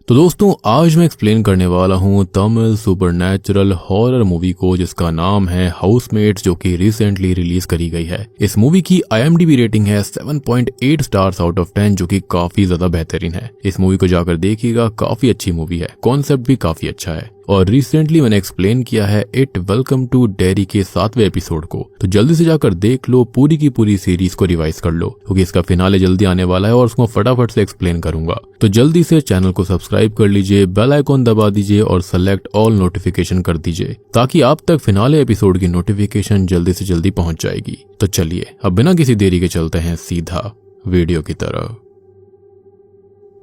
तो दोस्तों आज मैं एक्सप्लेन करने वाला हूँ तमिल सुपरनैचुरल हॉरर मूवी को जिसका नाम है हाउसमेट्स, जो कि रिसेंटली रिलीज करी गई है। इस मूवी की IMDb रेटिंग है 7.8 स्टार्स आउट ऑफ 10, जो कि काफी ज्यादा बेहतरीन है। इस मूवी को जाकर देखिएगा, काफी अच्छी मूवी है, कॉन्सेप्ट भी काफी अच्छा है। और रिसेंटली मैंने एक्सप्लेन किया है इट वेलकम टू डेरी के 7वें एपिसोड को, तो जल्दी से जाकर देख लो, पूरी की पूरी सीरीज को रिवाइज कर लो, क्योंकि इसका फिनाले जल्दी आने वाला है और उसको फटाफट से एक्सप्लेन करूंगा। तो जल्दी से चैनल को सब्सक्राइब कर लीजिए, बेल आइकॉन दबा दीजिए और सेलेक्ट ऑल नोटिफिकेशन कर दीजिए, ताकि आप तक फिनाले एपिसोड की नोटिफिकेशन जल्दी से जल्दी पहुंच जाएगी। तो चलिए अब बिना किसी देरी के चलते हैं सीधा वीडियो की तरफ।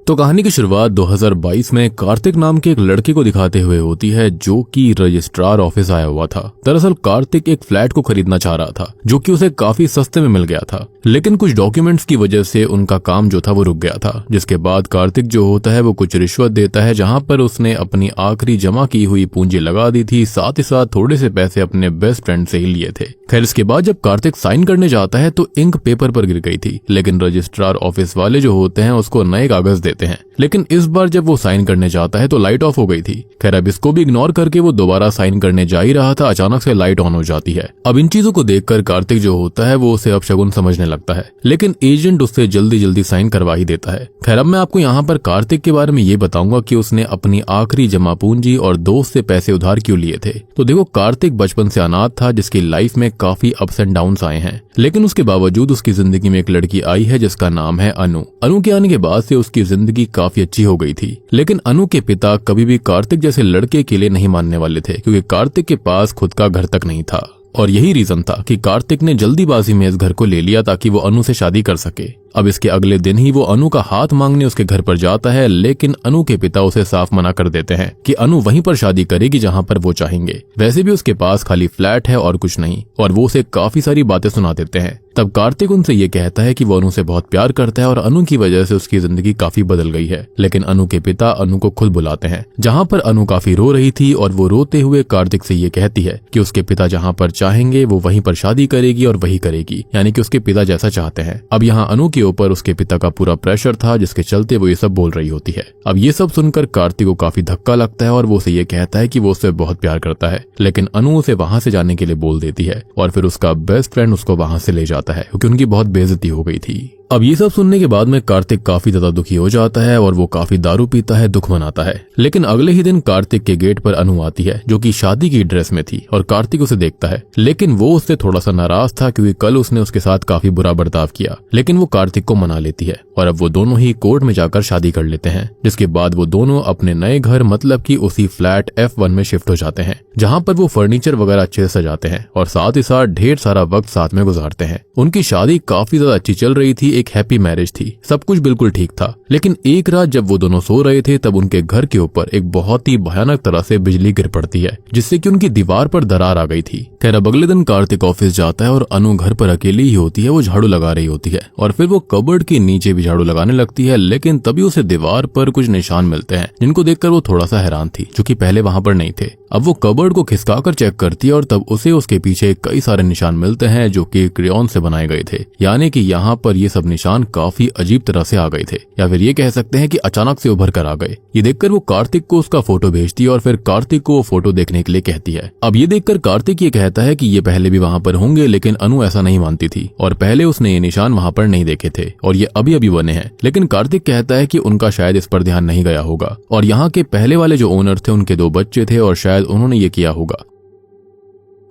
तो कहानी की शुरुआत 2022 में कार्तिक नाम के एक लड़के को दिखाते हुए होती है, जो कि रजिस्ट्रार ऑफिस आया हुआ था। दरअसल कार्तिक एक फ्लैट को खरीदना चाह रहा था, जो कि उसे काफी सस्ते में मिल गया था, लेकिन कुछ डॉक्यूमेंट्स की वजह से उनका काम जो था वो रुक गया था। जिसके बाद कार्तिक जो होता है वो कुछ रिश्वत देता है, जहां पर उसने अपनी आखिरी जमा की हुई पूंजी लगा दी थी, साथ ही साथ थोड़े से पैसे अपने बेस्ट फ्रेंड से ही लिए थे। खैर इसके बाद जब कार्तिक साइन करने जाता है तो इंक पेपर पर गिर गई थी, लेकिन रजिस्ट्रार ऑफिस वाले जो होते हैं उसको नए कागज देते हैं। लेकिन इस बार जब वो साइन करने जाता है तो लाइट ऑफ हो गई थी। खैर अब इसको भी इग्नोर करके वो दोबारा साइन करने जा ही रहा था, अचानक से लाइट ऑन हो जाती है। अब इन चीजों को देखकर कार्तिक जो होता है वो उसे अपशगुन समझने लगता है, लेकिन एजेंट उससे जल्दी जल्दी साइन करवा ही देता है। खैर अब मैं आपको यहाँ पर कार्तिक के बारे में ये बताऊंगा कि उसने अपनी आखिरी जमा पूंजी और दोस्त से पैसे उधार क्यों लिए थे। तो देखो, कार्तिक बचपन से अनाथ था, जिसकी लाइफ में काफी अप्स एंड डाउन्स आए हैं, लेकिन उसके बावजूद उसकी जिंदगी में एक लड़की आई है जिसका नाम है अनु। अनु के आने के बाद से उसकी जिंदगी काफी अच्छी हो गई थी, लेकिन अनु के पिता कभी भी कार्तिक जैसे लड़के के लिए नहीं मानने वाले थे, क्योंकि कार्तिक के पास खुद का घर तक नहीं था। और यही रीजन था कि कार्तिक ने जल्दीबाजी में इस घर को ले लिया ताकि वो अनु से शादी कर सके। अब इसके अगले दिन ही वो अनु का हाथ मांगने उसके घर पर जाता है, लेकिन अनु के पिता उसे साफ मना कर देते हैं कि अनु वहीं पर शादी करेगी जहां पर वो चाहेंगे। वैसे भी उसके पास खाली फ्लैट है और कुछ नहीं, और वो उसे काफी सारी बातें सुना देते हैं। तब कार्तिक उनसे ये कहता है कि वो अनु से बहुत प्यार करता है और अनु की वजह से उसकी जिंदगी काफी बदल गई है। लेकिन अनु के पिता अनु को खुद बुलाते हैं, जहां पर अनु काफी रो रही थी, और वो रोते हुए कार्तिक से ये कहती है कि उसके पिता जहां पर चाहेंगे वो वहीं पर शादी करेगी और वही करेगी, यानी कि उसके पिता जैसा चाहते हैं। अब यहाँ अनु के ऊपर उसके पिता का पूरा प्रेशर था, जिसके चलते वो ये सब बोल रही होती है। अब ये सब सुनकर कार्तिक को काफी धक्का लगता है और वो उसे ये कहता है कि वो उससे बहुत प्यार करता है, लेकिन अनु उसे वहां से जाने के लिए बोल देती है, और फिर उसका बेस्ट फ्रेंड उसको वहां से ले जाता है, क्योंकि उनकी बहुत बेइज्जती हो गई थी। अब ये सब सुनने के बाद में कार्तिक काफी ज्यादा दुखी हो जाता है और वो काफी दारू पीता है, दुख मनाता है। लेकिन अगले ही दिन कार्तिक के गेट पर अनु आती है, जो कि शादी की ड्रेस में थी, और कार्तिक उसे देखता है, लेकिन वो उससे थोड़ा सा नाराज था, क्योंकि कल उसने उसके साथ काफी बुरा बर्ताव किया। लेकिन वो कार्तिक को मना लेती है और अब वो दोनों ही कोर्ट में जाकर शादी कर लेते हैं। जिसके बाद वो दोनों अपने नए घर, मतलब कि उसी फ्लैट F1 में शिफ्ट हो जाते हैं, जहाँ पर वो फर्नीचर वगैरह अच्छे से सजाते हैं और साथ ही साथ ढेर सारा वक्त साथ में गुजारते हैं। उनकी शादी काफी ज्यादा अच्छी चल रही थी, एक हैप्पी मैरिज थी, सब कुछ बिल्कुल ठीक था। लेकिन एक रात जब वो दोनों सो रहे थे तब उनके घर के ऊपर एक बहुत ही भयानक तरह से बिजली गिर पड़ती है, जिससे कि उनकी दीवार पर दरार आ गई थी। खैर अब अगले दिन कार्तिक ऑफिस जाता है और अनु घर पर अकेली ही होती है, वो झाड़ू लगा रही होती है, और फिर वो कबर्ड के नीचे भी झाड़ू लगाने लगती है। लेकिन तभी उसे दीवार पर कुछ निशान मिलते हैं, जिनको देखकर वो थोड़ा सा हैरान थी, जो कि पहले वहां पर नहीं थे। अब वो कबर्ड को खिसकाकर चेक करती है और तब उसे उसके पीछे कई सारे निशान मिलते हैं, जो कि क्रेयॉन से बनाए गए थे, यानी कि यहाँ पर ये सब निशान काफी अजीब तरह से आ गए थे, या फिर ये कह सकते हैं कि अचानक से उभर कर आ गए। ये देखकर वो कार्तिक को उसका फोटो भेजती है और फिर कार्तिक को वो फोटो देखने के लिए कहती है। अब ये देखकर कार्तिक ये कहता है कि ये पहले भी वहां पर होंगे, लेकिन अनु ऐसा नहीं मानती थी, और पहले उसने ये निशान वहां पर नहीं देखे थे और ये अभी अभी बने हैं। लेकिन कार्तिक कहता है कि उनका शायद इस पर ध्यान नहीं गया होगा, और यहाँ के पहले वाले जो ओनर थे उनके 2 बच्चे थे और शायद उन्होंने ये किया होगा।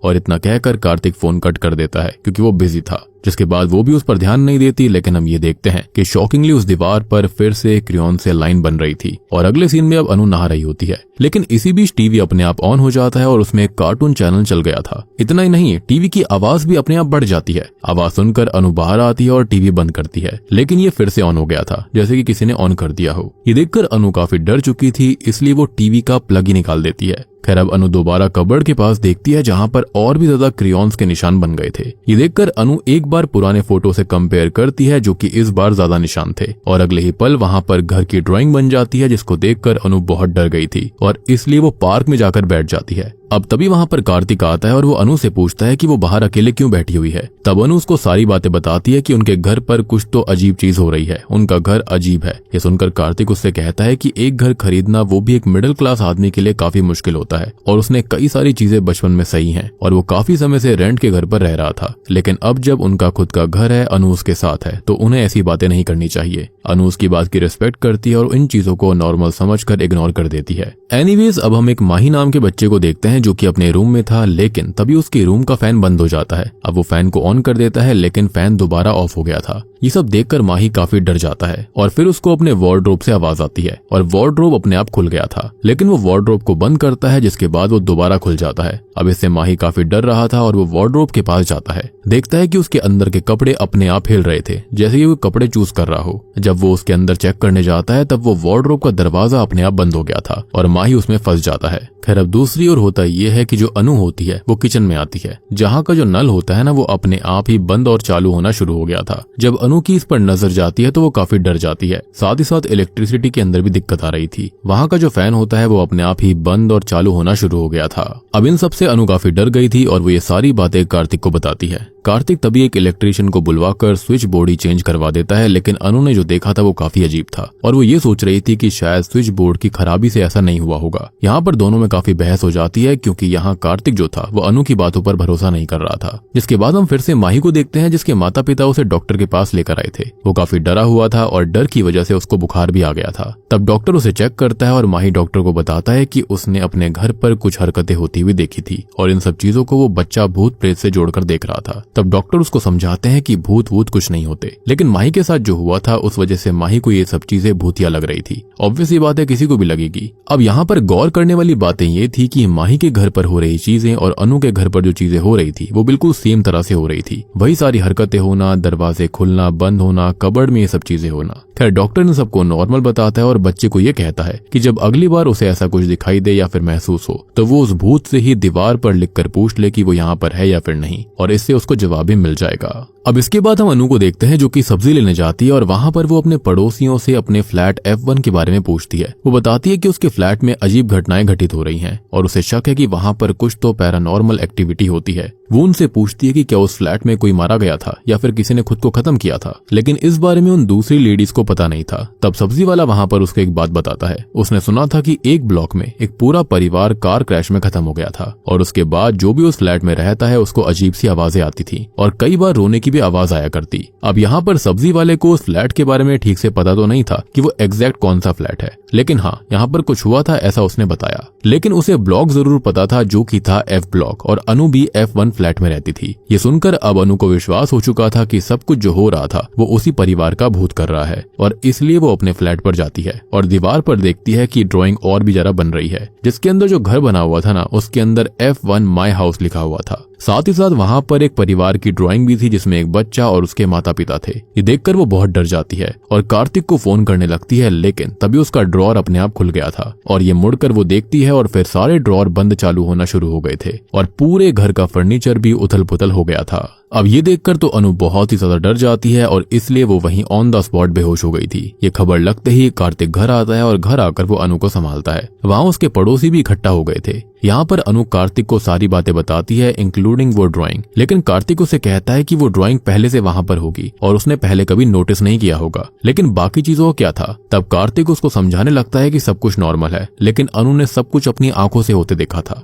और इतना कहकर कार्तिक फोन कट कर देता है, क्योंकि वो बिजी था। जिसके बाद वो भी उस पर ध्यान नहीं देती। लेकिन हम ये देखते हैं कि शॉकिंगली उस दीवार पर फिर से क्रेयॉन से लाइन बन रही थी, और अगले सीन में अब अनु नहा रही होती है। लेकिन इसी बीच टीवी अपने आप ऑन हो जाता है और उसमें एक कार्टून चैनल चल गया था। इतना ही नहीं, टीवी की आवाज भी अपने आप बढ़ जाती है। आवाज सुनकर अनु बाहर आती है और टीवी बंद करती है, लेकिन ये फिर से ऑन हो गया था, जैसे कि किसी ने ऑन कर दिया हो। ये देखकर अनु काफी डर चुकी थी, इसलिए वो टीवी का प्लग ही निकाल देती है। खैर अब अनु दोबारा कबर्ड के पास देखती है, जहां पर और भी ज्यादा क्रेयॉन्स के निशान बन गए थे। ये देखकर अनु एक बार पुराने फोटो से कंपेयर करती है, जो कि इस बार ज्यादा निशान थे, और अगले ही पल वहां पर घर की ड्राइंग बन जाती है, जिसको देखकर अनु बहुत डर गई थी और इसलिए वो पार्क में जाकर बैठ जाती है। अब तभी वहाँ पर कार्तिक आता है और वो अनु से पूछता है कि वो बाहर अकेले क्यों बैठी हुई है। तब अनु उसको सारी बातें बताती है कि उनके घर पर कुछ तो अजीब चीज हो रही है, उनका घर अजीब है। ये सुनकर कार्तिक उससे कहता है कि एक घर खरीदना वो भी एक मिडिल क्लास आदमी के लिए काफी मुश्किल होता है और उसने कई सारी चीजें बचपन में सही हैं और वो काफी समय से रेंट के घर पर रह रहा था, लेकिन अब जब उनका खुद का घर है, अनु उसके साथ है, तो उन्हें ऐसी बातें नहीं करनी चाहिए। अनु उसकी बात की रिस्पेक्ट करती है और इन चीजों को नॉर्मल समझकर इग्नोर कर देती है। एनीवेज, अब हम एक माही नाम के बच्चे को देखते हैं जो कि अपने रूम में था, लेकिन तभी उसके रूम का फैन बंद हो जाता है। अब वो फैन को ऑन कर देता है, लेकिन फैन दोबारा ऑफ हो गया था। ये सब देखकर माही काफी डर जाता है और फिर उसको अपने वार्डरोब से आवाज आती है और वार्डरोब अपने आप खुल गया था, लेकिन वो वार्डरोब को बंद करता है, जिसके बाद वो दोबारा खुल जाता है। अब इससे माही काफी डर रहा था और वो वार्डरोब के पास जाता है, देखता है कि उसके अंदर के कपड़े अपने आप हिल रहे थे, जैसे कि वो कपड़े चूज कर रहा हो। जब वो उसके अंदर चेक करने जाता है, तब वो वार्डरोब का दरवाजा अपने आप बंद हो गया था और माही उसमें फंस जाता है। खैर, अब दूसरी ओर होता ये है कि जो अनु होती है वो किचन में आती है, जहाँ का जो नल होता है ना, वो अपने आप ही बंद और चालू होना शुरू हो गया था। जब अनु की इस पर नजर जाती है तो वो काफी डर जाती है। साथ ही साथ इलेक्ट्रिसिटी के अंदर भी दिक्कत आ रही थी। वहाँ का जो फैन होता है वो अपने आप ही बंद और चालू होना शुरू हो गया था। अब इन सब से अनु काफी डर गई थी और वो ये सारी बातें कार्तिक को बताती है। कार्तिक तभी एक इलेक्ट्रिशियन को बुलवाकर स्विच बोर्ड ही चेंज करवा देता है, लेकिन अनु ने जो देखा था वो काफी अजीब था और वो ये सोच रही थी कि शायद स्विच बोर्ड की खराबी से ऐसा नहीं हुआ होगा। यहाँ पर दोनों में काफी बहस हो जाती है, क्योंकि यहाँ कार्तिक जो था वो अनु की बातों पर भरोसा नहीं कर रहा था। जिसके बाद हम फिर से माही को देखते हैं, जिसके माता पिता उसे डॉक्टर के पास लेकर आए थे। वो काफी डरा हुआ था और डर की वजह से उसको बुखार भी आ गया था। तब डॉक्टर उसे चेक करता है और माही डॉक्टर को बताता है कि उसने अपने घर पर कुछ हरकतें होती हुई देखी थी और इन सब चीजों को वो बच्चा भूत प्रेत से जोड़कर देख रहा था। तब डॉक्टर उसको समझाते हैं कि भूत वूत कुछ नहीं होते, लेकिन माही के साथ जो हुआ था उस वजह से माही को ये सब चीजें भूतिया लग रही थी। ऑब्वियस ये बात है, किसी को भी लगेगी। अब यहाँ पर गौर करने वाली बातें ये थी कि माही के घर पर हो रही चीजें और अनु के घर पर जो चीजें हो रही थी वो बिल्कुल सेम तरह से हो रही थी। वही सारी हरकतें होना, दरवाजे खुलना बंद होना, कबर्ड में ये सब चीजें होना। खैर, डॉक्टर इन सबको नॉर्मल बताता है और बच्चे को ये कहता है कि जब अगली बार उसे ऐसा कुछ दिखाई दे या फिर महसूस हो तो वो उस भूत से ही दीवार पर लिखकर पूछ ले कि वो यहाँ पर है या फिर नहीं, और इससे उसको जवाब भी मिल जाएगा। अब इसके बाद हम अनु को देखते हैं जो कि सब्जी लेने जाती है और वहां पर वो अपने पड़ोसियों से अपने फ्लैट F1 के बारे में पूछती है। वो बताती है कि उसके फ्लैट में अजीब घटनाएं घटित हो रही हैं और उसे शक है कि वहां पर कुछ तो पैरानॉर्मल एक्टिविटी होती है। वो उनसे पूछती है कि क्या उस फ्लैट में कोई मारा गया था या फिर किसी ने खुद को खत्म किया था, लेकिन इस बारे में उन दूसरी लेडीज को पता नहीं था। तब सब्जी वाला वहां पर उसको एक बात बताता है। उसने सुना था कि एक ब्लॉक में एक पूरा परिवार कार क्रैश में खत्म हो गया था और उसके बाद जो भी उस फ्लैट में रहता है उसको अजीब सी आवाजें आती थी और कई बार रोने की भी आवाज आया करती। अब यहाँ पर सब्जी वाले को उस फ्लैट के बारे में ठीक से पता तो नहीं था कि वो एग्जैक्ट कौन सा फ्लैट है, लेकिन हाँ, यहाँ पर कुछ हुआ था ऐसा उसने बताया। लेकिन उसे ब्लॉक जरूर पता था जो कि था F ब्लॉक, और अनु भी F1 फ्लैट में रहती थी। ये सुनकर अब अनु को विश्वास हो चुका था कि सब कुछ जो हो रहा था वो उसी परिवार का भूत कर रहा है, और इसलिए वो अपने फ्लैट पर जाती है और दीवार पर देखती है कि ड्राइंग और भी ज्यादा बन रही है, जिसके अंदर जो घर बना हुआ था ना उसके अंदर F1 माई हाउस लिखा हुआ था। साथ ही साथ वहां पर एक परिवार की ड्राइंग भी थी जिसमें एक बच्चा और उसके माता पिता थे। ये देखकर वो बहुत डर जाती है और कार्तिक को फोन करने लगती है, लेकिन तभी उसका ड्रॉअर अपने आप खुल गया था और ये मुड़कर वो देखती है और फिर सारे ड्रॉअर बंद चालू होना शुरू हो गए थे और पूरे घर का फर्नीचर भी उथल पुथल हो गया था। अब ये देखकर तो अनु बहुत ही ज्यादा डर जाती है और इसलिए वो वहीं ऑन द स्पॉट बेहोश हो गई थी। ये खबर लगते ही कार्तिक घर आता है और घर आकर वो अनु को संभालता है। वहाँ उसके पड़ोसी भी इकट्ठा हो गए थे। यहाँ पर अनु कार्तिक को सारी बातें बताती है, इंक्लूडिंग वो ड्राइंग, लेकिन कार्तिक उसे कहता है कि वो ड्राइंग पहले से वहां पर होगी और उसने पहले कभी नोटिस नहीं किया होगा, लेकिन बाकी चीजों को क्या था। तब कार्तिक उसको समझाने लगता है कि सब कुछ नॉर्मल है, लेकिन अनु ने सब कुछ अपनी आंखों से होते देखा था।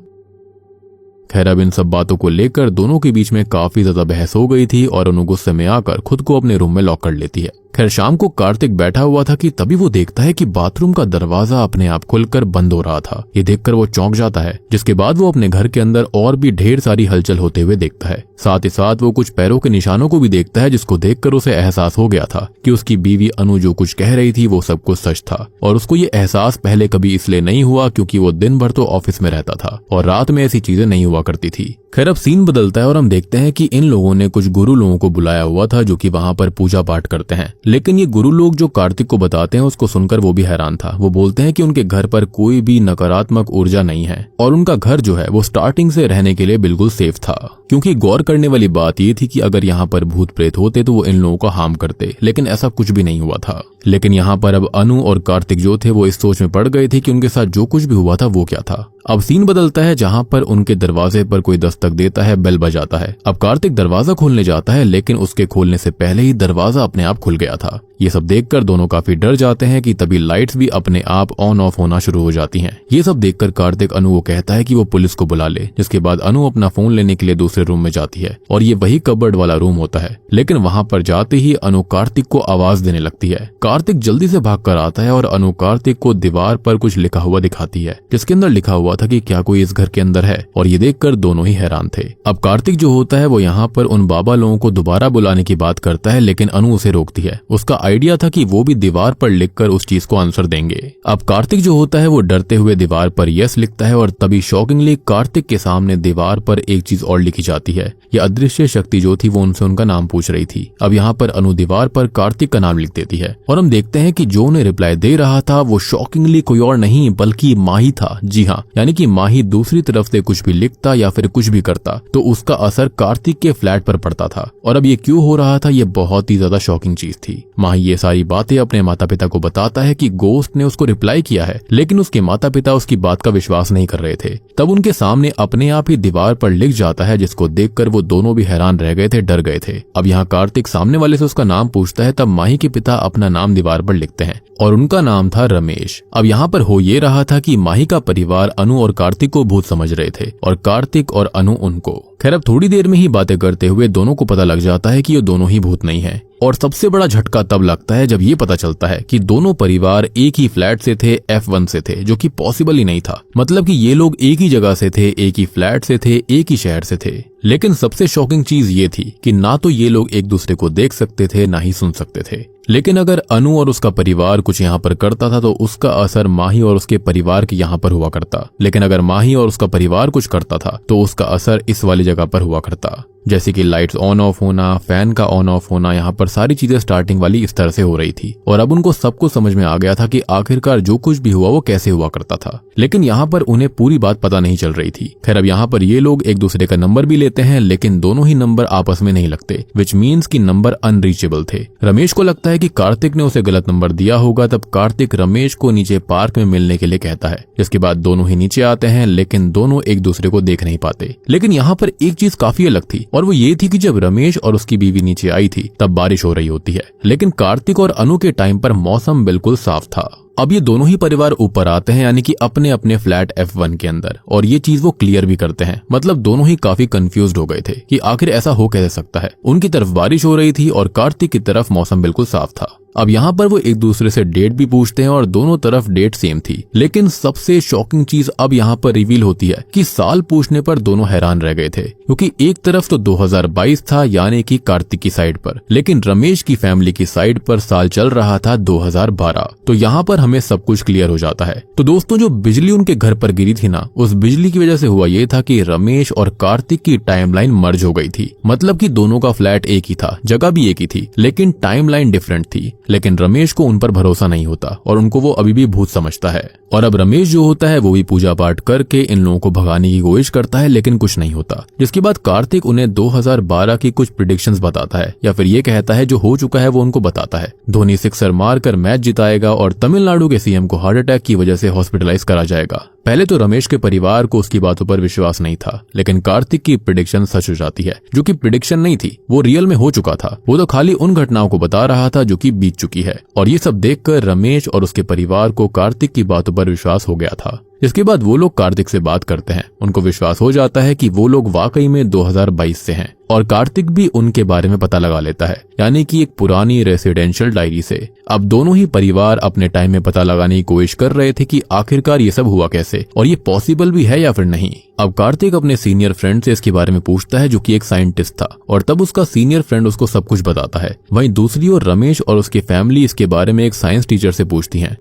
खैर, अब इन सब बातों को लेकर दोनों के बीच में काफी ज्यादा बहस हो गई थी और अनु गुस्से में आकर खुद को अपने रूम में लॉक कर लेती है। खैर, शाम को कार्तिक बैठा हुआ था कि तभी वो देखता है कि बाथरूम का दरवाजा अपने आप खुलकर बंद हो रहा था। ये देखकर वो चौंक जाता है, जिसके बाद वो अपने घर के अंदर और भी ढेर सारी हलचल होते हुए देखता है। साथ ही साथ वो कुछ पैरों के निशानों को भी देखता है, जिसको देखकर उसे एहसास हो गया था कि उसकी बीवी अनु जो कुछ कह रही थी वो सब कुछ सच था। और उसको ये एहसास पहले कभी इसलिए नहीं हुआ क्योंकि वो दिन भर तो ऑफिस में रहता था और रात में ऐसी चीजें नहीं हुआ करती थी। खैर, अब सीन बदलता है और हम देखते हैं कि इन लोगों ने कुछ गुरु लोगों को बुलाया हुआ था जो कि वहां पर पूजा पाठ करते हैं। लेकिन ये गुरु लोग जो कार्तिक को बताते हैं उसको सुनकर वो भी हैरान था। वो बोलते हैं कि उनके घर पर कोई भी नकारात्मक ऊर्जा नहीं है और उनका घर जो है वो स्टार्टिंग से रहने के लिए बिल्कुल सेफ था। क्योंकि गौर करने वाली बात ये थी कि अगर यहाँ पर भूत प्रेत होते तो वो इन लोगों को हार्म करते, लेकिन ऐसा कुछ भी नहीं हुआ था। लेकिन यहाँ पर अब अनु और कार्तिक जो थे वो इस सोच में पड़ गए थे कि उनके साथ जो कुछ भी हुआ था वो क्या था। अब सीन बदलता है जहाँ पर उनके दरवाजे पर कोई दस्तक देता है, बेल बजाता है। अब कार्तिक दरवाजा खोलने जाता है लेकिन उसके खोलने से पहले ही दरवाजा अपने आप खुल गया था। ये सब देखकर दोनों काफी डर जाते हैं कि तभी लाइट्स भी अपने आप ऑन ऑफ होना शुरू हो जाती हैं। ये सब देखकर कार्तिक अनु को कहता है कि वो पुलिस को बुला ले, जिसके बाद अनु अपना फोन लेने के लिए दूसरे रूम में जाती है और ये वही कबर्ड वाला रूम होता है। लेकिन वहां पर जाते ही अनु कार्तिक को आवाज देने लगती है। कार्तिक जल्दी से भाग कर आता है और अनु कार्तिक को दीवार पर कुछ लिखा हुआ दिखाती है, जिसके अंदर लिखा हुआ था कि क्या कोई इस घर के अंदर है, और ये देखकर दोनों ही हैरान थे। अब कार्तिक जो होता है वो यहाँ पर उन बाबा लोगों को दोबारा बुलाने की बात करता है, लेकिन अनु उसे रोकती है। उसका आइडिया था कि वो भी दीवार पर लिखकर उस चीज को आंसर देंगे। अब कार्तिक जो होता है वो डरते हुए दीवार पर यस लिखता है और तभी शॉकिंगली कार्तिक के सामने दीवार पर एक चीज और लिखी जाती है। यह अदृश्य शक्ति जो थी वो उनसे उनका नाम पूछ रही थी। अब यहाँ पर अनु दीवार पर कार्तिक का नाम लिख देती है और हम देखते हैं कि जो उन्हें रिप्लाई दे रहा था वो शॉकिंगली कोई और नहीं बल्कि माही था। जी हाँ, यानी कि माही दूसरी तरफ से कुछ भी लिखता या फिर कुछ भी करता तो उसका असर कार्तिक के फ्लैट पर पड़ता था। और अब ये क्यों हो रहा था, ये बहुत ही ज्यादा शॉकिंग चीज थी। माही ये सारी बातें अपने माता पिता को बताता है कि गोस्ट ने उसको रिप्लाई किया है, लेकिन उसके माता पिता उसकी बात का विश्वास नहीं कर रहे थे। तब उनके सामने अपने आप ही दीवार पर लिख जाता है, जिसको देखकर वो दोनों भी हैरान रह गए थे, डर गए थे। अब यहाँ कार्तिक सामने वाले से उसका नाम पूछता है, तब माही के पिता अपना नाम दीवार पर लिखते हैं और उनका नाम था रमेश। अब यहाँ पर हो ये रहा था कि माही का परिवार अनु और कार्तिक को भूत समझ रहे थे और कार्तिक और अनु उनको। खैर अब थोड़ी देर में ही बातें करते हुए दोनों को पता लग जाता है कि ये दोनों ही भूत नहीं है। और सबसे बड़ा झटका तब लगता है जब ये पता चलता है कि दोनों परिवार एक ही फ्लैट से थे, F1 से थे, जो कि पॉसिबल ही नहीं था। मतलब कि ये लोग एक ही जगह से थे, एक ही फ्लैट से थे, एक ही शहर से थे। लेकिन सबसे शॉकिंग चीज ये थी कि ना तो ये लोग एक दूसरे को देख सकते थे, ना ही सुन सकते थे। लेकिन अगर अनु और उसका परिवार कुछ यहाँ पर करता था तो उसका असर माही और उसके परिवार के यहाँ पर हुआ करता। लेकिन अगर माही और उसका परिवार कुछ करता था तो उसका असर इस वाली जगह पर हुआ करता। जैसे कि लाइट्स ऑन ऑफ होना, फैन का ऑन ऑफ होना, यहाँ पर सारी चीजें स्टार्टिंग वाली इस तरह से हो रही थी। और अब उनको सबको समझ में आ गया था कि आखिरकार जो कुछ भी हुआ वो कैसे हुआ करता था। लेकिन यहाँ पर उन्हें पूरी बात पता नहीं चल रही थी। खैर अब यहाँ पर ये लोग एक दूसरे का नंबर भी लेते हैं, लेकिन दोनों ही नंबर आपस में नहीं लगते, विच मीन्स कि नंबर अनरीचेबल थे। रमेश को लगता है कि कार्तिक ने उसे गलत नंबर दिया होगा। तब कार्तिक रमेश को नीचे पार्क में मिलने के लिए कहता है, जिसके बाद दोनों ही नीचे आते हैं, लेकिन दोनों एक दूसरे को देख नहीं पाते। लेकिन यहाँ पर एक चीज काफी अलग थी और वो ये थी कि जब रमेश और उसकी बीवी नीचे आई थी तब बारिश हो रही होती है, लेकिन कार्तिक और अनु के टाइम पर मौसम बिल्कुल साफ था। अब ये दोनों ही परिवार ऊपर आते हैं, यानी कि अपने अपने फ्लैट F1 के अंदर, और ये चीज वो क्लियर भी करते हैं। मतलब दोनों ही काफी कंफ्यूज्ड हो गए थे कि आखिर ऐसा हो कैसे सकता है। उनकी तरफ बारिश हो रही थी और कार्तिक की तरफ मौसम बिल्कुल साफ था। अब यहाँ पर वो एक दूसरे से डेट भी पूछते हैं और दोनों तरफ डेट सेम थी। लेकिन सबसे शॉकिंग चीज अब यहाँ पर रिवील होती है कि साल पूछने पर दोनों हैरान रह गए थे, क्योंकि एक तरफ तो 2022 था, यानी कि कार्तिक की साइड पर, लेकिन रमेश की फैमिली की साइड पर साल चल रहा था 2012। तो यहाँ पर हमें सब कुछ क्लियर हो जाता है। तो दोस्तों, जो बिजली उनके घर पर गिरी थी ना, उस बिजली की वजह से हुआ ये था कि रमेश और कार्तिक की टाइमलाइन मर्ज हो गई थी। मतलब कि दोनों का फ्लैट एक ही था, जगह भी एक ही थी, लेकिन टाइमलाइन डिफरेंट थी। लेकिन रमेश को उन पर भरोसा नहीं होता और उनको वो अभी भी भूत समझता है। और अब रमेश जो होता है वो भी पूजा पाठ करके इन लोगों को भगाने की कोशिश करता है, लेकिन कुछ नहीं होता। जिसके बाद कार्तिक उन्हें 2012 की कुछ प्रेडिक्शंस बताता है, या फिर ये कहता है जो हो चुका है वो उनको बताता है। धोनी 6 मारकर मैच जिताएगा और तमिलनाडु के सीएम को हार्ट अटैक की वजह से हॉस्पिटलाइज करा जाएगा। पहले तो रमेश के परिवार को उसकी बातों पर विश्वास नहीं था, लेकिन कार्तिक की प्रेडिक्शन सच हो जाती है। जो कि प्रेडिक्शन नहीं थी, वो रियल में हो चुका था। वो तो खाली उन घटनाओं को बता रहा था जो कि बीत चुकी है। और ये सब देखकर रमेश और उसके परिवार को कार्तिक की बातों पर विश्वास हो गया था। इसके बाद वो लोग कार्तिक से बात करते हैं। उनको विश्वास हो जाता है कि वो लोग वाकई में 2022 से हैं, और कार्तिक भी उनके बारे में पता लगा लेता है, यानी कि एक पुरानी रेसिडेंशियल डायरी से। अब दोनों ही परिवार अपने टाइम में पता लगाने की कोशिश कर रहे थे कि आखिरकार ये सब हुआ कैसे और ये पॉसिबल भी है या फिर नहीं। अब कार्तिक अपने सीनियर फ्रेंड से इसके बारे में पूछता है, जो कि एक साइंटिस्ट था, और तब उसका सीनियर फ्रेंड उसको सब कुछ बताता है। वहीं दूसरी ओर रमेश और उसकी फैमिली इसके बारे में एक साइंस टीचर से पूछती हैं।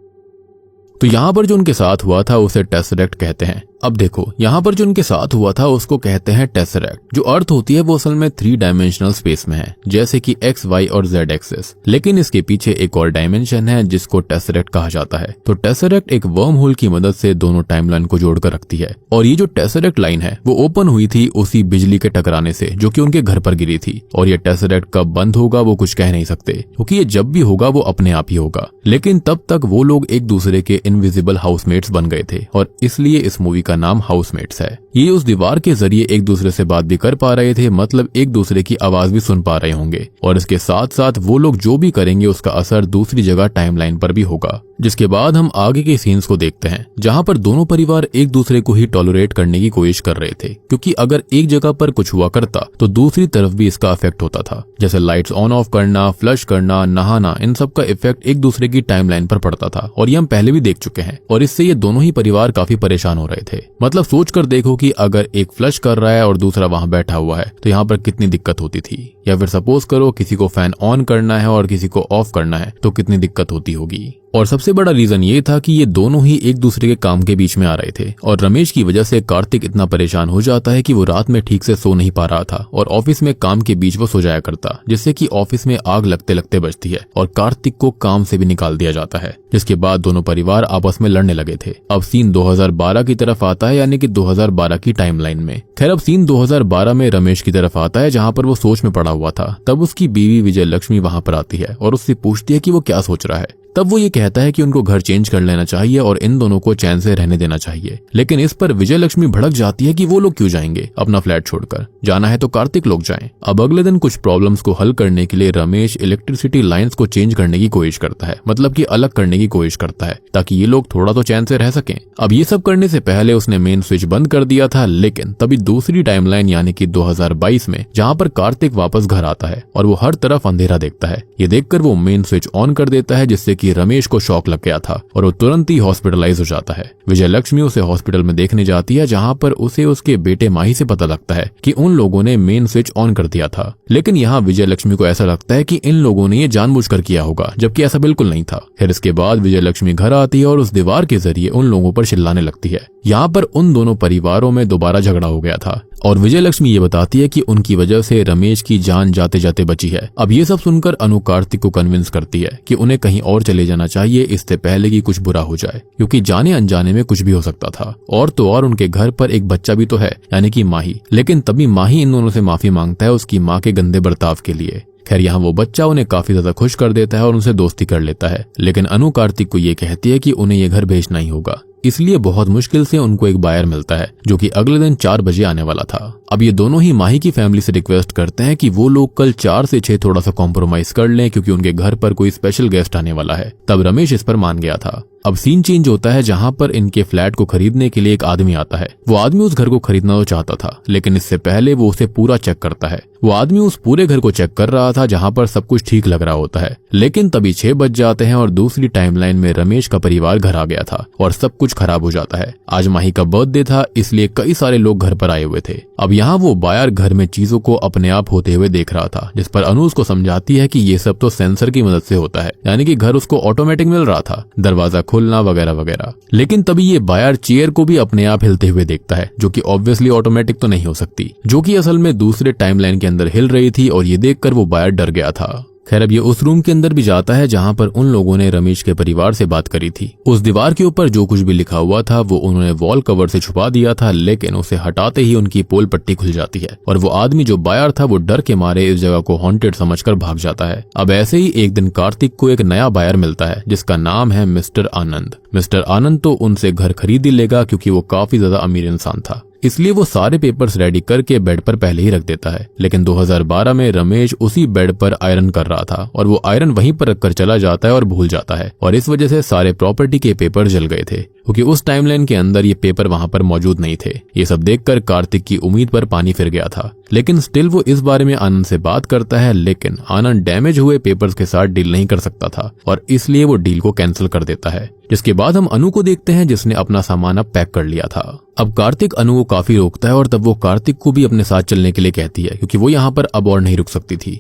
तो यहाँ पर जो उनके साथ हुआ था उसे टेसरेक्ट कहते हैं। अब देखो, यहाँ पर जो उनके साथ हुआ था उसको कहते हैं टेसरेक्ट। जो अर्थ होती है वो असल में 3 डायमेंशनल स्पेस में है, जैसे कि X, Y और Z एक्सिस। लेकिन इसके पीछे एक और डायमेंशन है जिसको टेसरेक्ट कहा जाता है। तो टेसरेक्ट एक वर्म होल की मदद से दोनों टाइमलाइन को जोड़कर रखती है। और ये जो टेसरेक्ट लाइन है वो ओपन हुई थी उसी बिजली के टकराने से, जो कि उनके घर पर गिरी थी। और ये टेसरेक्ट कब बंद होगा वो कुछ कह नहीं सकते, क्योंकि ये जब भी होगा वो अपने आप ही होगा। लेकिन तब तक वो लोग एक दूसरे के इनविजिबल हाउसमेट्स बन गए थे और इसलिए इस मूवी का नाम हाउसमेट्स है। ये उस दीवार के जरिए एक दूसरे से बात भी कर पा रहे थे, मतलब एक दूसरे की आवाज भी सुन पा रहे होंगे और इसके साथ साथ वो लोग जो भी करेंगे उसका असर दूसरी जगह टाइमलाइन पर भी होगा। जिसके बाद हम आगे के सीन्स को देखते हैं जहां पर दोनों परिवार एक दूसरे को ही टॉलरेट करने की कोशिश कर रहे थे, क्योंकि अगर एक जगह पर कुछ हुआ करता तो दूसरी तरफ भी इसका इफेक्ट होता था। जैसे लाइट्स ऑन ऑफ करना, फ्लश करना, नहाना, इन सब का इफेक्ट एक दूसरे की टाइमलाइन पर पड़ता था और ये हम पहले भी देख चुके हैं और इससे ये दोनों ही परिवार काफी परेशान हो रहे थे। मतलब सोच कर देखो कि अगर एक फ्लश कर रहा है और दूसरा वहां बैठा हुआ है तो यहाँ पर कितनी दिक्कत होती थी। या फिर सपोज करो किसी को फैन ऑन करना है और किसी को ऑफ करना है तो कितनी दिक्कत होती होगी। और सबसे बड़ा रीजन ये था कि ये दोनों ही एक दूसरे के काम के बीच में आ रहे थे और रमेश की वजह से कार्तिक इतना परेशान हो जाता है कि वो रात में ठीक से सो नहीं पा रहा था और ऑफिस में काम के बीच वो सो जाया करता, जिससे कि ऑफिस में आग लगते लगते बचती है और कार्तिक को काम से भी निकाल दिया जाता है। जिसके बाद दोनों परिवार आपस में लड़ने लगे थे। अब सीन 2012 की तरफ आता है, यानी कि 2012 की टाइमलाइन में। खैर अब सीन 2012 में रमेश की तरफ आता है जहाँ पर वो सोच में पड़ा हुआ था। तब उसकी बीवी विजय लक्ष्मी वहां पर आती है और उससे पूछती है कि वो क्या सोच रहा है। तब वो ये कहता है कि उनको घर चेंज कर लेना चाहिए और इन दोनों को चैन से रहने देना चाहिए। लेकिन इस पर विजय लक्ष्मी भड़क जाती है कि वो लोग क्यों जाएंगे, अपना फ्लैट छोड़कर, जाना है तो कार्तिक लोग जाएं। अब अगले दिन कुछ प्रॉब्लम्स को हल करने के लिए रमेश इलेक्ट्रिसिटी लाइंस को चेंज करने की कोशिश करता है, मतलब कि अलग करने की कोशिश करता है ताकि ये लोग थोड़ा तो चैन से रह सकें। अब ये सब करने से पहले उसने मेन स्विच बंद कर दिया था, लेकिन तभी दूसरी टाइमलाइन यानी कि 2022 में जहाँ पर कार्तिक वापस घर आता है और वो हर तरफ अंधेरा देखता है। ये देखकर वो मेन स्विच ऑन कर देता है जिससे कि रमेश को शॉक लग गया था और वो तुरंत ही हॉस्पिटलाइज हो जाता है। विजय लक्ष्मी उसे हॉस्पिटल में देखने जाती है जहां पर उसे उसके बेटे माही से पता लगता है कि उन लोगों ने मेन स्विच ऑन कर दिया था। लेकिन यहाँ विजय लक्ष्मी को ऐसा लगता है कि इन लोगों ने ये जानबूझकर किया होगा, जबकि ऐसा बिल्कुल नहीं था। फिर इसके बाद विजय लक्ष्मी घर आती है और उस दीवार के जरिए उन लोगों पर चिल्लाने लगती है। यहाँ पर उन दोनों परिवारों में दोबारा झगड़ा हो गया था और विजय लक्ष्मी ये बताती है कि उनकी वजह से रमेश की जान जाते जाते बची है। अब ये सब सुनकर अनु कार्तिक को कन्विंस करती है कि उन्हें कहीं और चले जाना चाहिए इससे पहले कि कुछ बुरा हो जाए, क्योंकि जाने अनजाने में कुछ भी हो सकता था। और तो और उनके घर पर एक बच्चा भी तो है, यानी कि माही। लेकिन तभी माही इन दोनों से माफी मांगता है उसकी माँ के गंदे बर्ताव के लिए। खैर यहाँ वो बच्चा उन्हें काफी ज्यादा खुश कर देता है और उनसे दोस्ती कर लेता है। लेकिन अनु कार्तिक को ये कहती है कि उन्हें ये घर भेजना ही होगा, इसलिए बहुत मुश्किल से उनको एक बायर मिलता है जो कि अगले दिन 4 बजे आने वाला था। अब ये दोनों ही माही की फैमिली से रिक्वेस्ट करते हैं कि वो लोग कल 4 से 6 थोड़ा सा कॉम्प्रोमाइज कर लें, क्योंकि उनके घर पर कोई स्पेशल गेस्ट आने वाला है। तब रमेश इस पर मान गया था। अब सीन चेंज होता है जहां पर इनके फ्लैट को खरीदने के लिए एक आदमी आता है। वो आदमी उस घर को खरीदना तो चाहता था, लेकिन इससे पहले वो उसे पूरा चेक करता है। वो आदमी उस पूरे घर को चेक कर रहा था जहां पर सब कुछ ठीक लग रहा होता है। लेकिन तभी 6 बज जाते हैं और दूसरी टाइमलाइन में रमेश का परिवार घर आ गया था और सब कुछ खराब हो जाता है। आज माही का बर्थडे था, इसलिए कई सारे लोग घर पर आए हुए थे। अब यहाँ वो बायर घर में चीजों को अपने आप होते हुए देख रहा था, जिस पर अनु उसको समझाती है कि ये सब तो सेंसर की मदद से होता है, यानी कि घर उसको ऑटोमेटिक मिल रहा था, दरवाजा खोलना वगैरह वगैरह। लेकिन तभी ये बायर चेयर को भी अपने आप हिलते हुए देखता है, जो कि ऑब्वियसली ऑटोमेटिक तो नहीं हो सकती, जो कि असल में दूसरे टाइमलाइन के अंदर हिल रही थी। और ये देखकर वो बायर डर गया था। खैर अब ये उस रूम के अंदर भी जाता है जहां पर उन लोगों ने रमेश के परिवार से बात करी थी। उस दीवार के ऊपर जो कुछ भी लिखा हुआ था वो उन्होंने वॉल कवर से छुपा दिया था, लेकिन उसे हटाते ही उनकी पोल पट्टी खुल जाती है और वो आदमी जो बायर था वो डर के मारे इस जगह को हॉन्टेड समझकर भाग जाता है। अब ऐसे ही एक दिन कार्तिक को एक नया बायर मिलता है जिसका नाम है मिस्टर आनंद। मिस्टर आनंद तो उनसे घर खरीद ही लेगा, क्योंकि वो काफी ज्यादा अमीर इंसान था, इसलिए वो सारे पेपर्स रेडी करके बेड पर पहले ही रख देता है। लेकिन 2012 में रमेश उसी बेड पर आयरन कर रहा था और वो आयरन वहीं पर रखकर चला जाता है और भूल जाता है, और इस वजह से सारे प्रॉपर्टी के पेपर जल गए थे, क्योंकि उस टाइमलाइन के अंदर ये पेपर वहां पर मौजूद नहीं थे। ये सब देखकर कार्तिक की उम्मीद पर पानी फिर गया था। लेकिन स्टिल वो इस बारे में आनंद से बात करता है, लेकिन आनंद डैमेज हुए पेपर्स के साथ डील नहीं कर सकता था और इसलिए वो डील को कैंसिल कर देता है। जिसके बाद हम अनु को देखते हैं जिसने अपना सामान अब पैक कर लिया था। अब कार्तिक अनु को काफी रोकता है और तब वो कार्तिक को भी अपने साथ चलने के लिए कहती है, क्योंकि वो यहाँ पर अब और नहीं रुक सकती थी।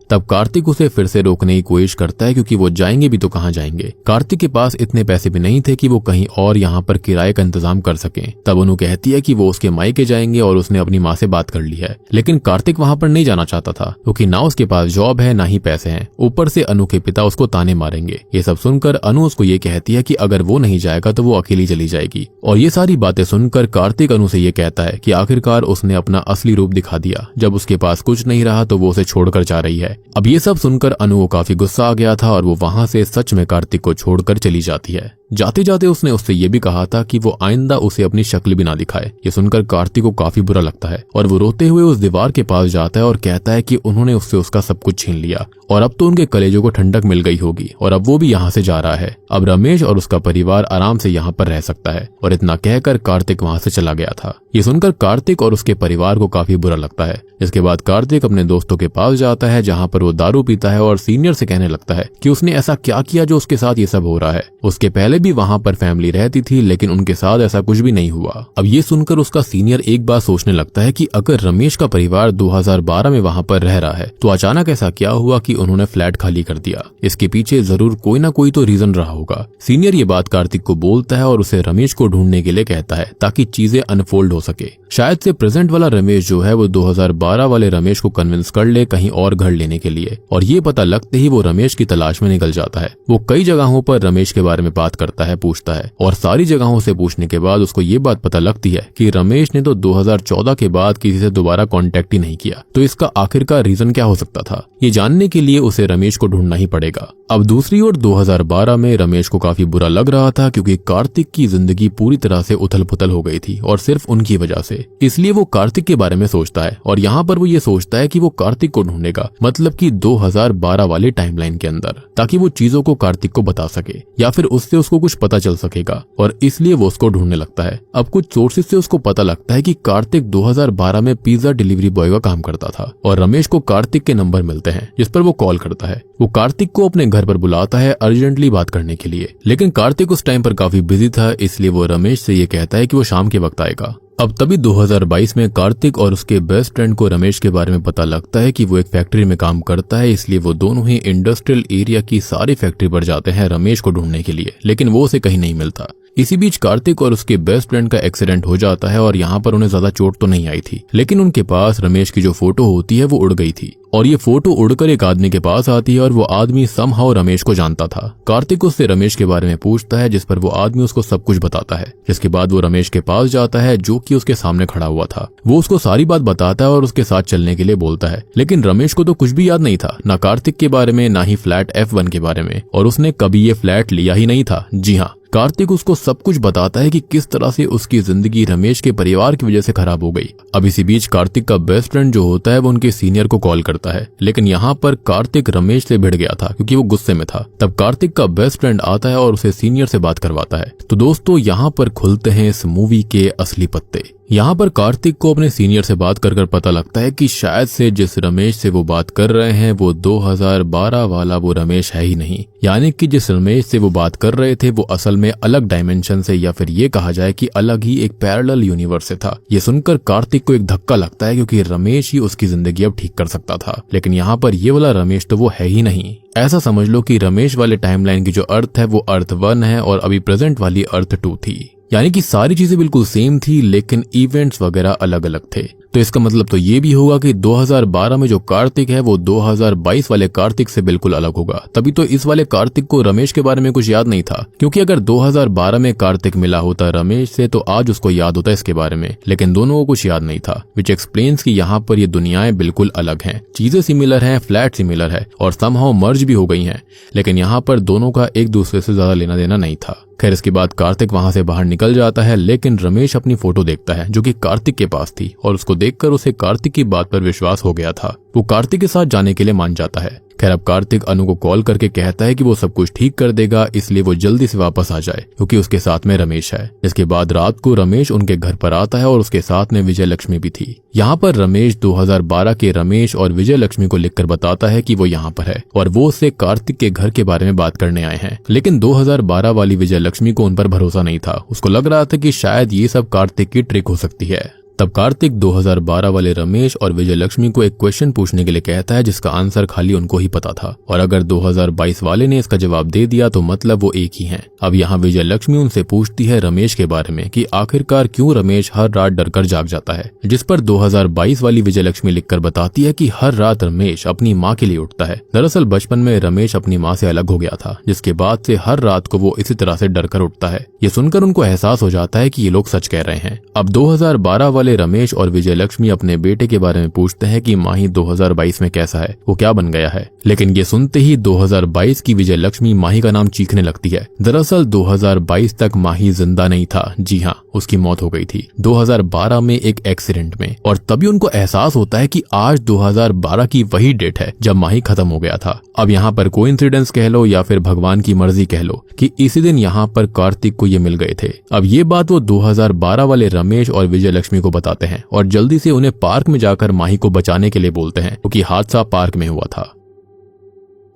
तब कार्तिक उसे फिर से रोकने की कोशिश करता है, क्योंकि वो जाएंगे भी तो कहाँ जाएंगे। कार्तिक के पास इतने पैसे भी नहीं थे कि वो कहीं और यहाँ पर किराए का इंतजाम कर सकें। तब अनु कहती है कि वो उसके मायके जाएंगे और उसने अपनी माँ से बात कर ली है। लेकिन कार्तिक वहाँ पर नहीं जाना चाहता था, क्योंकि ना उसके पास जॉब है ना ही पैसे हैं, ऊपर से अनु के पिता उसको ताने मारेंगे। ये सब सुनकर अनु उसको ये कहती है कि अगर वो नहीं जाएगा तो वो अकेली चली जाएगी। और ये सारी बातें सुनकर कार्तिक अनु से ये कहता है कि आखिरकार उसने अपना असली रूप दिखा दिया। जब उसके पास कुछ नहीं रहा तो वो उसे छोड़कर जा रही है, अब ये सब सुनकर अनु को काफी गुस्सा आ गया था और वो वहां से सच में कार्तिक को छोड़कर चली जाती है। जाते जाते उसने उससे ये भी कहा था कि वो आइंदा उसे अपनी शक्ल भी ना दिखाए। ये सुनकर कार्तिक को काफी बुरा लगता है और वो रोते हुए उस दीवार के पास जाता है और कहता है कि उन्होंने उससे उसका सब कुछ छीन लिया और अब तो उनके कलेजों को ठंडक मिल गई होगी और अब वो भी यहाँ से जा रहा है। अब रमेश और उसका परिवार आराम से यहाँ पर रह सकता है। और इतना कहकर कार्तिक वहाँ से चला गया था। ये सुनकर कार्तिक और उसके परिवार को काफी बुरा लगता है। इसके बाद कार्तिक अपने दोस्तों के पास जाता है जहाँ पर वो दारू पीता है और सीनियर से कहने लगता है कि उसने ऐसा क्या किया जो उसके साथ ये सब हो रहा है। उसके पहले भी वहाँ पर फैमिली रहती थी लेकिन उनके साथ ऐसा कुछ भी नहीं हुआ। अब ये सुनकर उसका सीनियर एक बात सोचने लगता है कि अगर रमेश का परिवार 2012 में वहाँ पर रह रहा है तो अचानक ऐसा क्या हुआ कि उन्होंने फ्लैट खाली कर दिया। इसके पीछे जरूर कोई ना कोई तो रीजन रहा होगा। सीनियर ये बात कार्तिक को बोलता है और उसे रमेश को ढूंढने के लिए कहता है ताकि चीजें अनफोल्ड हो सके। शायद से प्रेजेंट वाला रमेश जो है वो 2012 वाले रमेश को कन्विंस कर ले कहीं और घर लेने के लिए। और ये पता लगते ही वो रमेश की तलाश में निकल जाता है। वो कई जगहों पर रमेश के बारे में बात करता है, पूछता है और सारी जगहों से पूछने के बाद उसको ये बात पता लगती है कि रमेश ने तो 2014 के बाद किसी से दोबारा कांटेक्ट ही नहीं किया। तो इसका आखिरकार रीजन क्या हो सकता था, ये जानने के लिए उसे रमेश को ढूंढना ही पड़ेगा। अब दूसरी ओर 2012 में रमेश को काफी बुरा लग रहा था क्योंकि कार्तिक की जिंदगी पूरी तरह से उथल पुथल हो गई थी और सिर्फ उनकी वजह से। इसलिए वो कार्तिक के बारे में सोचता है और यहाँ पर वो ये सोचता है कि वो कार्तिक को ढूंढेगा, मतलब कि 2012 वाले टाइमलाइन के अंदर, ताकि वो चीजों को कार्तिक को बता सके या फिर उससे उसको कुछ पता चल सकेगा। और इसलिए वो उसको ढूंढने लगता है। अब कुछ सोर्सेज से उसको पता लगता है कि कार्तिक 2012 में पिज्जा डिलीवरी बॉय का काम करता था और रमेश को कार्तिक के नंबर मिलते हैं जिस पर वो कॉल करता है। वो कार्तिक को अपने घर पर बुलाता है अर्जेंटली बात करने के लिए, लेकिन कार्तिक उस टाइम पर काफी बिजी था, इसलिए वो रमेश से ये कहता है कि वो शाम के वक्त आएगा। अब तभी 2022 में कार्तिक और उसके बेस्ट फ्रेंड को रमेश के बारे में पता लगता है कि वो एक फैक्ट्री में काम करता है, इसलिए वो दोनों ही इंडस्ट्रियल एरिया की सारी फैक्ट्री पर जाते हैं रमेश को ढूंढने के लिए, लेकिन वो उसे कहीं नहीं मिलता। इसी बीच कार्तिक और उसके बेस्ट फ्रेंड का एक्सीडेंट हो जाता है और यहाँ पर उन्हें ज्यादा चोट तो नहीं आई थी, लेकिन उनके पास रमेश की जो फोटो होती है वो उड़ गई थी और ये फोटो उड़कर एक आदमी के पास आती है और वो आदमी समहाउ रमेश को जानता था। कार्तिक उससे रमेश के बारे में पूछता है जिस पर वो आदमी उसको सब कुछ बताता है। जिसके बाद वो रमेश के पास जाता है जो कि उसके सामने खड़ा हुआ था। वो उसको सारी बात बताता है और उसके साथ चलने के लिए बोलता है, लेकिन रमेश को तो कुछ भी याद नहीं था, ना कार्तिक के बारे में ना ही फ्लैट F1 के बारे में, और उसने कभी ये फ्लैट लिया ही नहीं था। जी हाँ, कार्तिक उसको सब कुछ बताता है कि किस तरह से उसकी जिंदगी रमेश के परिवार की वजह से खराब हो गई। अब इसी बीच कार्तिक का बेस्ट फ्रेंड जो होता है वो उनके सीनियर को कॉल करता है, लेकिन यहाँ पर कार्तिक रमेश से भिड़ गया था क्योंकि वो गुस्से में था। तब कार्तिक का बेस्ट फ्रेंड आता है और उसे सीनियर से बात करवाता है। तो दोस्तों यहाँ पर खुलते हैं इस मूवी के असली पत्ते। यहाँ पर कार्तिक को अपने सीनियर से बात कर पता लगता है कि शायद से जिस रमेश से वो बात कर रहे हैं वो 2012 वाला वो रमेश है ही नहीं, यानी कि जिस रमेश से वो बात कर रहे थे वो असल में अलग डायमेंशन से या फिर ये कहा जाए कि अलग ही एक पैरेलल यूनिवर्स से था। ये सुनकर कार्तिक को एक धक्का लगता है क्योंकि रमेश ही उसकी जिंदगी अब ठीक कर सकता था, लेकिन यहाँ पर ये वाला रमेश तो वो है ही नहीं। ऐसा समझ लो कि रमेश वाले टाइमलाइन की जो अर्थ है वो अर्थ 1 है और अभी प्रेजेंट वाली अर्थ 2 थी, यानी कि सारी चीजें बिल्कुल सेम थी लेकिन इवेंट्स वगैरह अलग अलग थे। तो इसका मतलब तो ये भी होगा कि 2012 में जो कार्तिक है वो 2022 वाले कार्तिक से बिल्कुल अलग होगा। तभी तो इस वाले कार्तिक को रमेश के बारे में कुछ याद नहीं था, क्योंकि अगर 2012 में कार्तिक मिला होता रमेश से तो आज उसको याद होता इसके बारे में, लेकिन दोनों को कुछ याद नहीं था, विच एक्सप्लेन्स कि यहाँ पर ये दुनियाएं बिल्कुल अलग हैं। चीजें सिमिलर हैं, फ्लैट सिमिलर है और समहाउ मर्ज भी हो गई हैं, लेकिन यहाँ पर दोनों का एक दूसरे से ज्यादा लेना देना नहीं था। खैर इसके बाद कार्तिक वहां से बाहर निकल जाता है, लेकिन रमेश अपनी फोटो देखता है जो कि कार्तिक के पास थी और उसको देखकर उसे कार्तिक की बात पर विश्वास हो गया था। वो कार्तिक के साथ जाने के लिए मान जाता है। खैर अब कार्तिक अनु को कॉल करके कहता है कि वो सब कुछ ठीक कर देगा, इसलिए वो जल्दी से वापस आ जाए क्योंकि उसके साथ में रमेश है। इसके बाद रात को रमेश उनके घर पर आता है और उसके साथ में विजय लक्ष्मी भी थी। यहाँ पर रमेश 2012 के रमेश और विजय लक्ष्मी को लिखकर बताता है कि वो यहाँ पर है और वो उससे कार्तिक के घर के बारे में बात करने आए हैं। लेकिन 2012 वाली विजय लक्ष्मी को उन पर भरोसा नहीं था। उसको लग रहा था कि शायद ये सब कार्तिक की ट्रिक हो सकती है। तब कार्तिक 2012 वाले रमेश और विजय लक्ष्मी को एक क्वेश्चन पूछने के लिए कहता है जिसका आंसर खाली उनको ही पता था, और अगर 2022 वाले ने इसका जवाब दे दिया तो मतलब वो एक ही हैं। अब यहाँ विजय लक्ष्मी उनसे पूछती है रमेश के बारे में कि आखिरकार क्यों रमेश हर रात डरकर जाग जाता है, जिस पर 2022 वाली विजय लक्ष्मी लिखकर बताती है कि हर रात रमेश अपनी माँ के लिए उठता है। दरअसल बचपन में रमेश अपनी माँ से अलग हो गया था, जिसके बाद से हर रात को वो इसी तरह से डरकर उठता है। ये सुनकर उनको एहसास हो जाता है कि ये लोग सच कह रहे हैं। अब 2012 वाले वाले रमेश और विजय लक्ष्मी अपने बेटे के बारे में पूछते हैं कि माही 2022 में कैसा है, वो क्या बन गया है। लेकिन ये सुनते ही 2022 की विजय लक्ष्मी माही का नाम चीखने लगती है। दरअसल 2022 तक माही जिंदा नहीं था। जी हाँ, उसकी मौत हो गई थी 2012 में एक एक्सीडेंट में। और तभी उनको एहसास होता है कि आज 2012 की वही डेट है जब माही खत्म हो गया था। अब यहाँ पर कोइंसिडेंस कह लो या फिर भगवान की मर्जी कह लो कि इसी दिन यहाँ पर कार्तिक को ये मिल गए थे। अब ये बात वो 2012 वाले रमेश और विजय लक्ष्मी को बताते हैं और जल्दी से उन्हें पार्क में जाकर माही को बचाने के लिए बोलते हैं, क्योंकि हादसा पार्क में हुआ था।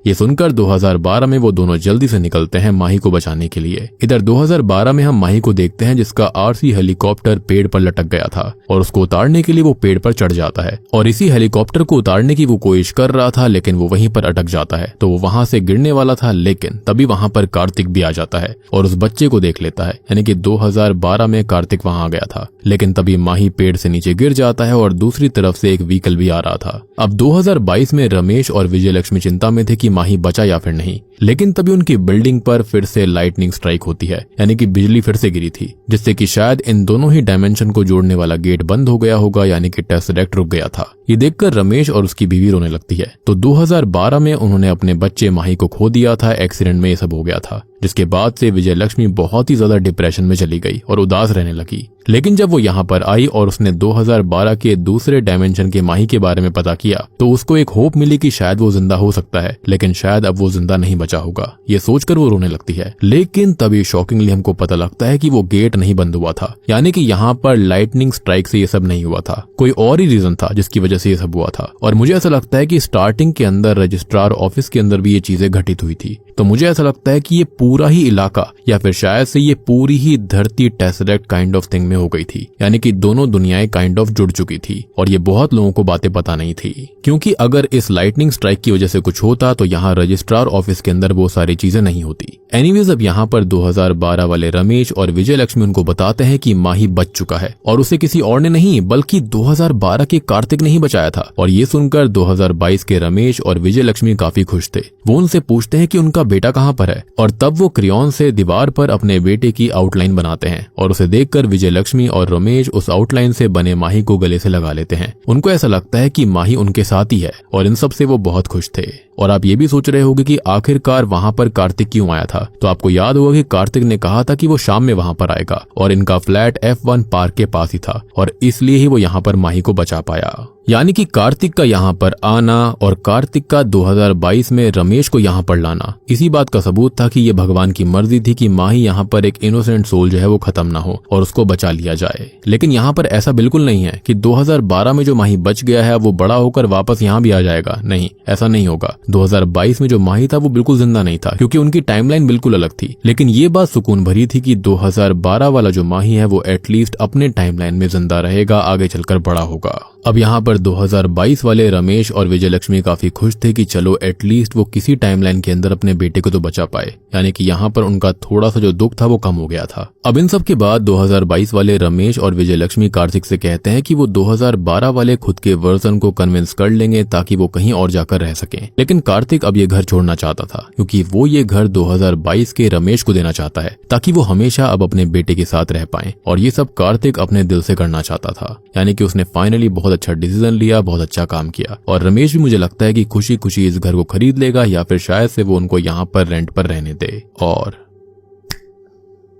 ये सुनकर 2012 में वो दोनों जल्दी से निकलते हैं माही को बचाने के लिए। इधर 2012 में हम माही को देखते हैं जिसका आरसी हेलीकॉप्टर पेड़ पर लटक गया था और उसको उतारने के लिए वो पेड़ पर चढ़ जाता है और इसी हेलीकॉप्टर को उतारने की वो कोशिश कर रहा था, लेकिन वो वहीं पर अटक जाता है। तो वो वहां से गिरने वाला था, लेकिन तभी वहां पर कार्तिक भी आ जाता है और उस बच्चे को देख लेता है। यानी कि 2012 में कार्तिक वहां आ गया था, लेकिन तभी माही पेड़ से नीचे गिर जाता है और दूसरी तरफ से एक व्हीकल भी आ रहा था। अब 2022 में रमेश और विजय लक्ष्मी चिंता में थे कि माही बचा या फिर नहीं, लेकिन तभी उनकी बिल्डिंग पर फिर से लाइटनिंग स्ट्राइक होती है, यानी कि बिजली फिर से गिरी थी, जिससे कि शायद इन दोनों ही डायमेंशन को जोड़ने वाला गेट बंद हो गया होगा, यानी कि टेसरेक्ट रुक गया था। ये देखकर रमेश और उसकी बीवी रोने लगती है। तो 2012 में उन्होंने अपने बच्चे माही को खो दिया था, एक्सीडेंट में ये सब हो गया था, जिसके बाद से विजय लक्ष्मी बहुत ही ज्यादा डिप्रेशन में चली गई और उदास रहने लगी। लेकिन जब वो यहाँ पर आई और उसने 2012 के दूसरे डायमेंशन के माही के बारे में पता किया, तो उसको एक होप मिली कि शायद वो जिंदा हो सकता है, लेकिन शायद अब वो जिंदा नहीं बचा होगा। ये सोचकर वो रोने लगती है। लेकिन तभी शॉकिंगली हमको पता लगता है कि वो गेट नहीं बंद हुआ था, यानी कि यहाँ पर लाइटनिंग स्ट्राइक से ये सब नहीं हुआ था, कोई और ही रीजन था जिसकी वजह से ये सब हुआ था। और मुझे ऐसा लगता है कि स्टार्टिंग के अंदर रजिस्ट्रार ऑफिस के अंदर भी ये चीजें घटित हुई थी। तो मुझे ऐसा लगता है कि ये पूरा ही इलाका या फिर शायद से ये पूरी ही धरती टेसरेक्ट काइंड ऑफ थिंग में हो गई थी, यानी कि दोनों दुनियाएं काइंड ऑफ जुड़ चुकी थी। और ये बहुत लोगों को बातें पता नहीं थी, क्योंकि अगर इस लाइटनिंग स्ट्राइक की वजह से कुछ होता तो यहाँ रजिस्ट्रार ऑफिस के अंदर वो सारी चीजें नहीं होती। एनीवेज, अब यहाँ पर 2012 वाले रमेश और विजय लक्ष्मी उनको बताते हैं कि माही बच चुका है और उसे किसी और ने नहीं बल्कि 2012 के कार्तिक ने ही बचाया था। और ये सुनकर 2022 के रमेश और विजय लक्ष्मी काफी खुश थे। वो उनसे पूछते हैं कि उनका बेटा कहाँ पर है, और तब वो क्रेयॉन से दीवार पर अपने बेटे की आउटलाइन बनाते हैं और उसे देखकर विजय लक्ष्मी और रमेश उस आउटलाइन से बने माही को गले से लगा लेते हैं। उनको ऐसा लगता है कि माही उनके साथ ही है और इन सब से वो बहुत खुश थे। और आप ये भी सोच रहे होंगे कि आखिरकार वहां पर कार्तिक क्यों आया था। तो आपको याद होगा कि कार्तिक ने कहा था कि वो शाम में वहां पर आएगा और इनका फ्लैट F1 पार्क के पास ही था और इसलिए ही वो यहाँ पर माही को बचा पाया। यानी कि कार्तिक का यहाँ पर आना और कार्तिक का 2022 में रमेश को यहाँ पर लाना इसी बात का सबूत था कि ये भगवान की मर्जी थी कि माही यहाँ पर एक इनोसेंट सोल जो है वो खत्म ना हो और उसको बचा लिया जाए। लेकिन यहाँ पर ऐसा बिल्कुल नहीं है कि 2012 में जो माही बच गया है वो बड़ा होकर वापस यहाँ भी आ जाएगा। नहीं, ऐसा नहीं होगा। 2022 में जो माही था वो बिल्कुल जिंदा नहीं था, क्योंकि उनकी टाइमलाइन बिल्कुल अलग थी। लेकिन ये बात सुकून भरी थी कि 2012 वाला जो माही है वो एटलीस्ट अपने टाइमलाइन में जिंदा रहेगा, आगे चलकर बड़ा होगा। अब यहाँ पर 2022 वाले रमेश और विजय लक्ष्मी काफी खुश थे कि चलो एटलीस्ट वो किसी टाइमलाइन के अंदर अपने बेटे को तो बचा पाए, यानी कि यहाँ पर उनका थोड़ा सा जो दुख था वो कम हो गया था। अब इन सब के बाद 2022 वाले रमेश और विजय लक्ष्मी कार्तिक से कहते हैं कि वो 2012 वाले खुद के वर्जन को कन्विंस कर लेंगे ताकि वो कहीं और जाकर रह सकें। लेकिन कार्तिक अब ये घर छोड़ना चाहता था, क्योंकि वो ये घर 2022 के रमेश को देना चाहता है ताकि वो हमेशा अब अपने बेटे के साथ रह पाए। और ये सब कार्तिक अपने दिल से करना चाहता था, यानी कि उसने फाइनली बहुत अच्छा डिसीजन लिया, बहुत अच्छा काम किया। और रमेश भी मुझे लगता है कि खुशी खुशी इस घर को खरीद लेगा या फिर शायद से वो उनको यहाँ पर रेंट पर रहने दे। और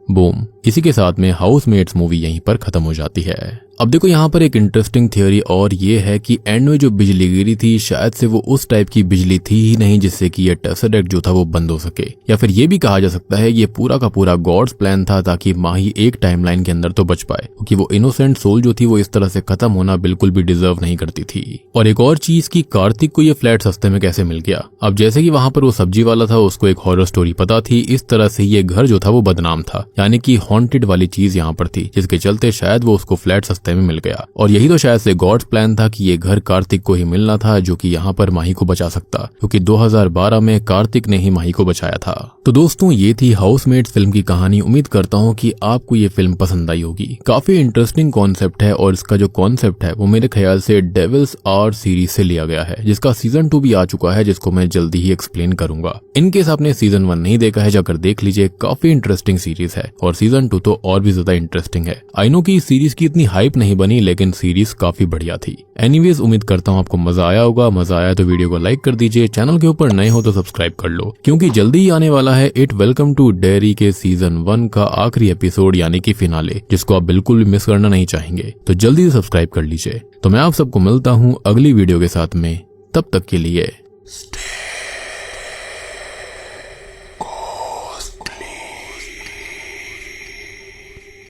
बूम, इसी के साथ में हाउसमेट्स मूवी यहीं पर खत्म हो जाती है। अब देखो यहाँ पर एक इंटरेस्टिंग थियोरी और ये है कि एंड में जो बिजली गिरी थी शायद से वो उस टाइप की बिजली थी ही नहीं जिससे कि ये टेसरेक्ट जो था वो बंद हो सके। या फिर ये भी कहा जा सकता है ये पूरा का पूरा गॉड्स प्लान था ताकि माही एक टाइमलाइन के अंदर तो बच पाए, क्योंकि वो इनोसेंट सोल जो थी वो इस तरह से खत्म होना बिल्कुल भी डिजर्व नहीं करती थी। और एक और चीज की कार्तिक को ये फ्लैट सस्ते में कैसे मिल गया। अब जैसे कि वहां पर वो सब्जी वाला था, उसको एक हॉरर स्टोरी पता थी, इस तरह से ये घर जो था वो बदनाम था, यानी कि हॉन्टेड वाली चीज यहाँ पर थी, जिसके चलते शायद वो उसको फ्लैट सस्ते में मिल गया। और यही तो शायद से गॉड्स प्लान था कि ये घर कार्तिक को ही मिलना था, जो कि यहाँ पर माही को बचा सकता, क्योंकि 2012 में कार्तिक ने ही माही को बचाया था। तो दोस्तों ये थी हाउसमेट्स फिल्म की कहानी। उम्मीद करता हूँ कि आपको ये फिल्म पसंद आई होगी। काफी इंटरेस्टिंग कॉन्सेप्ट है और इसका जो कॉन्सेप्ट है वो मेरे ख्याल से डेविल्स आर सीरीज से लिया गया है, जिसका सीजन 2 भी आ चुका है, जिसको मैं जल्दी ही एक्सप्लेन करूंगा। इनकेस आपने सीजन 1 नहीं देखा है जाकर देख लीजिए, काफी इंटरेस्टिंग सीरीज है और सीजन सीजन 2 तो और भी ज्यादा इंटरेस्टिंग है। आई नो कि इस सीरीज की इतनी हाइप नहीं बनी, लेकिन सीरीज काफी बढ़िया थी। एनीवेज, उम्मीद करता हूँ आपको मजा आया होगा। मजा आया तो वीडियो को लाइक कर दीजिए, चैनल के ऊपर नए हो तो सब्सक्राइब कर लो, क्योंकि जल्दी ही आने वाला है इट वेलकम टू डेयरी के सीजन 1 का आखिरी एपिसोड यानी कि फिनाले, जिसको आप बिल्कुल भी मिस करना नहीं चाहेंगे। तो जल्दी से सब्सक्राइब कर लीजिए। तो मैं आप सबको मिलता हूँ अगली वीडियो के साथ में, तब तक के लिए